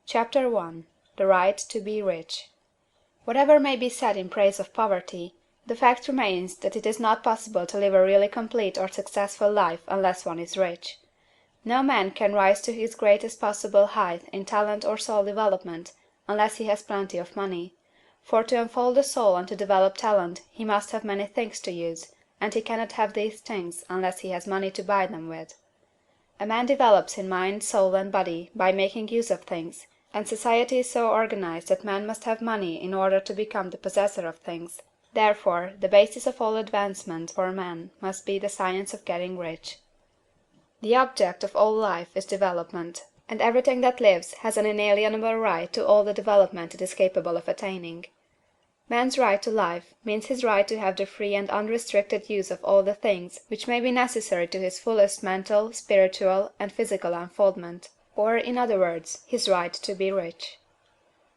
Chapter 1. The Right to be Rich. Whatever may be said in praise of poverty, the fact remains that it is not possible to live a really complete or successful life unless one is rich. No man can rise to his greatest possible height in talent or soul development unless he has plenty of money, for to unfold the soul and to develop talent he must have many things to use, and he cannot have these things unless he has money to buy them with. A man develops in mind, soul, and body by making use of things, and society is so organized that man must have money in order to become the possessor of things. Therefore, the basis of all advancement for man must be the science of getting rich. The object of all life is development, and everything that lives has an inalienable right to all the development it is capable of attaining. Man's right to life means his right to have the free and unrestricted use of all the things which may be necessary to his fullest mental, spiritual, and physical unfoldment, or, in other words, his right to be rich.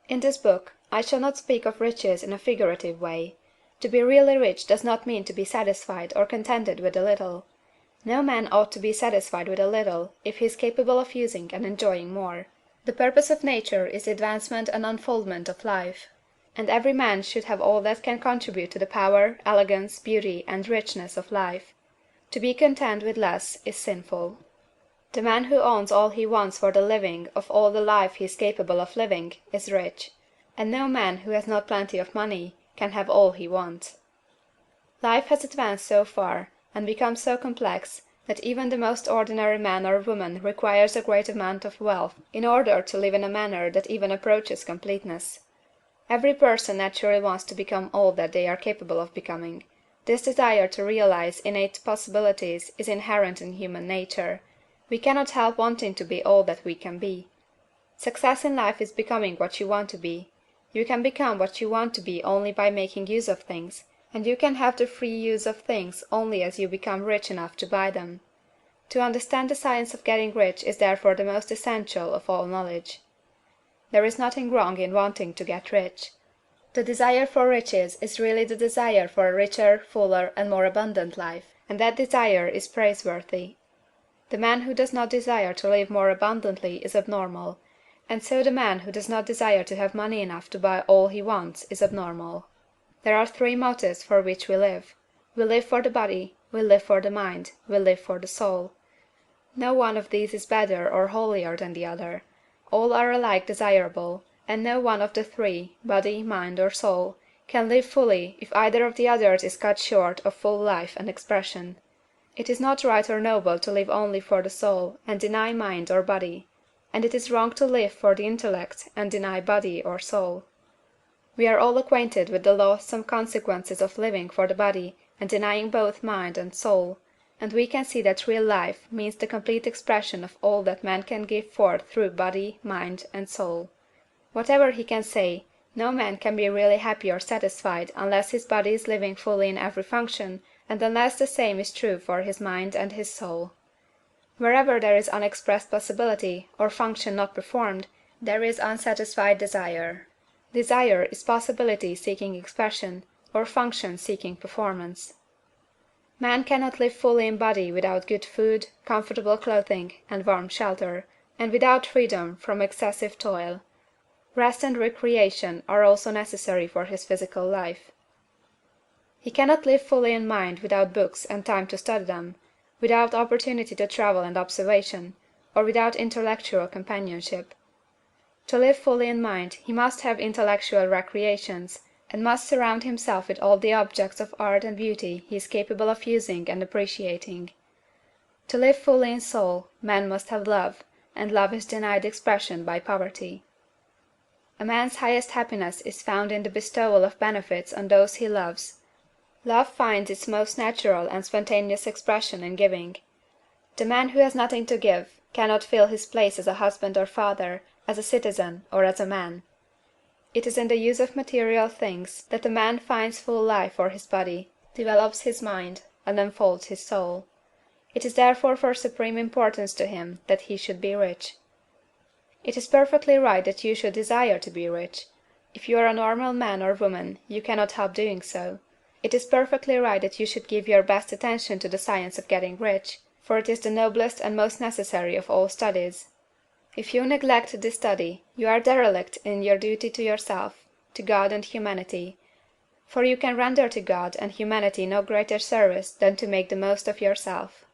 In this book, I shall not speak of riches in a figurative way. To be really rich does not mean to be satisfied or contented with a little. No man ought to be satisfied with a little if he is capable of using and enjoying more. The purpose of nature is the advancement and unfoldment of life, and every man should have all that can contribute to the power, elegance, beauty, and richness of life. To be content with less is sinful. The man who owns all he wants for the living of all the life he is capable of living is rich, and no man who has not plenty of money can have all he wants. Life has advanced so far, and become so complex, that even the most ordinary man or woman requires a great amount of wealth in order to live in a manner that even approaches completeness. Every person naturally wants to become all that they are capable of becoming. This desire to realize innate possibilities is inherent in human nature. We cannot help wanting to be all that we can be. Success in life is becoming what you want to be. You can become what you want to be only by making use of things, and you can have the free use of things only as you become rich enough to buy them. To understand the science of getting rich is therefore the most essential of all knowledge. There is nothing wrong in wanting to get rich. The desire for riches is really the desire for a richer, fuller, and more abundant life, and that desire is praiseworthy. The man who does not desire to live more abundantly is abnormal, and so the man who does not desire to have money enough to buy all he wants is abnormal. There are three motives for which we live. We live for the body, we live for the mind, we live for the soul. No one of these is better or holier than the other. All are alike desirable, and no one of the three, body, mind, or soul, can live fully if either of the others is cut short of full life and expression. It is not right or noble to live only for the soul and deny mind or body, and it is wrong to live for the intellect and deny body or soul. We are all acquainted with the loathsome consequences of living for the body and denying both mind and soul, and we can see that real life means the complete expression of all that man can give forth through body, mind, and soul. Whatever he can say, no man can be really happy or satisfied unless his body is living fully in every function, and unless the same is true for his mind and his soul. Wherever there is unexpressed possibility, or function not performed, there is unsatisfied desire. Desire is possibility seeking expression, or function seeking performance. Man cannot live fully in body without good food, comfortable clothing, and warm shelter, and without freedom from excessive toil. Rest and recreation are also necessary for his physical life. He cannot live fully in mind without books and time to study them, without opportunity to travel and observation, or without intellectual companionship. To live fully in mind he must have intellectual recreations, and must surround himself with all the objects of art and beauty he is capable of using and appreciating. To live fully in soul, man must have love, and love is denied expression by poverty. A man's highest happiness is found in the bestowal of benefits on those he loves. Love finds its most natural and spontaneous expression in giving. The man who has nothing to give cannot fill his place as a husband or father, as a citizen, or as a man. It is in the use of material things that a man finds full life for his body, develops his mind, and unfolds his soul. It is therefore for supreme importance to him that he should be rich. It is perfectly right that you should desire to be rich. If you are a normal man or woman, you cannot help doing so. It is perfectly right that you should give your best attention to the science of getting rich, for it is the noblest and most necessary of all studies. If you neglect this study, you are derelict in your duty to yourself, to God and humanity; for you can render to God and humanity no greater service than to make the most of yourself.